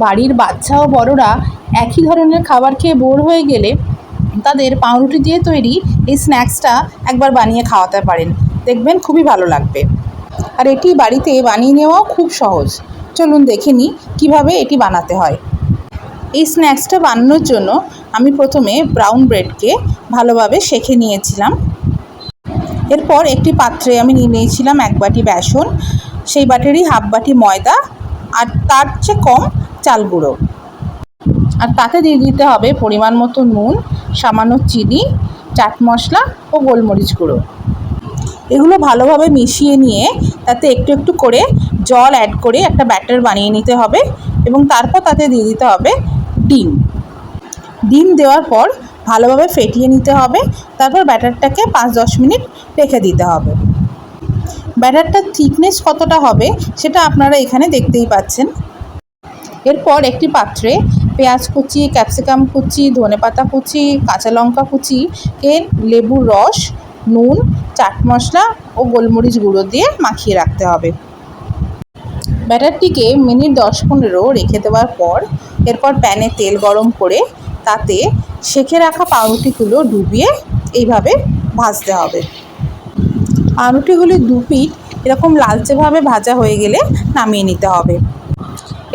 বাড়ির বাচ্চা ও বড়রা একই ধরনের খাবার খেয়ে বোর হয়ে গেলে তাদের পাউরুটি দিয়ে তৈরি এই স্ন্যাক্সটা একবার বানিয়ে খাওয়াতে পারেন, দেখবেন খুবই ভালো লাগবে। আর এটি বাড়িতে বানিয়ে নেওয়াও খুব সহজ। চলুন দেখে নিই কীভাবে এটি বানাতে হয়। এই স্ন্যাক্সটা বানানোর জন্য আমি প্রথমে ব্রাউন ব্রেডকে ভালোভাবে সেঁকে নিয়েছিলাম। এরপর একটি পাত্রে আমি নিয়ে নিয়েছিলাম 1 বাটি বেসন, সেই বাটিরই হাফ বাটি ময়দা আর তার চেয়ে কম চাল গুঁড়ো। আর তাতে দিয়ে দিতে হবে পরিমাণ মতো নুন, সামান্য চিনি, চাট মশলা ও গোলমরিচ গুঁড়ো। এগুলো ভালোভাবে মিশিয়ে নিয়ে তাতে একটু একটু করে জল অ্যাড করে একটা ব্যাটার বানিয়ে নিতে হবে এবং তারপর তাতে দিয়ে দিতে হবে ডিম দেওয়ার পর ভালোভাবে ফেটিয়ে নিতে হবে। তারপর ব্যাটারটাকে 5-10 মিনিট রেখে দিতে হবে। ব্যাটারটার থিকনেস কতটা হবে সেটা আপনারা এখানে দেখতেই পাচ্ছেন। এরপর একটি পাত্রে পেঁয়াজ কুচি, ক্যাপসিকাম কুচি, ধনেপাতা কুচি, কাঁচা লঙ্কা কুচি, লেবুর রস, নুন, চাট মশলা ও গোলমরিচ গুঁড়ো দিয়ে মাখিয়ে রাখতে হবে। ব্যাটারটিকে মিনিট 10-15 রেখে দেওয়ার পর এরপর প্যানে তেল গরম করে তাতে সেঁকে রাখা পাউরুটিগুলো ডুবিয়ে এইভাবে ভাজতে হবে। পাউরুটিগুলি দুপিঠ এরকম লালচেভাবে ভাজা হয়ে গেলে নামিয়ে নিতে হবে।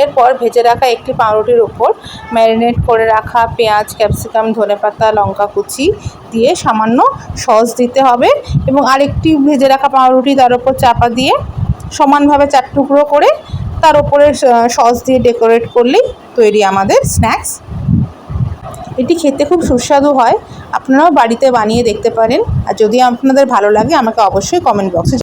এরপর ভেজে রাখা একটি পাউরুটির উপর ম্যারিনেট করে রাখা পেঁয়াজ, ক্যাপসিকাম, ধনেপাতা, লঙ্কা কুচি দিয়ে সামান্য সস দিতে হবে এবং আরেকটি ভেজে রাখা পাউরুটি তার উপর চাপা দিয়ে সমানভাবে 4 টুকরো করে তার উপরে সস দিয়ে ডেকোরেট করলেই তৈরি আমাদের স্ন্যাক্স। এটি খেতে খুব সুস্বাদু হয়, আপনারাও বাড়িতে বানিয়ে দেখতে পারেন। আর যদি আপনাদের ভালো লাগে আমাকে অবশ্যই কমেন্ট বক্সে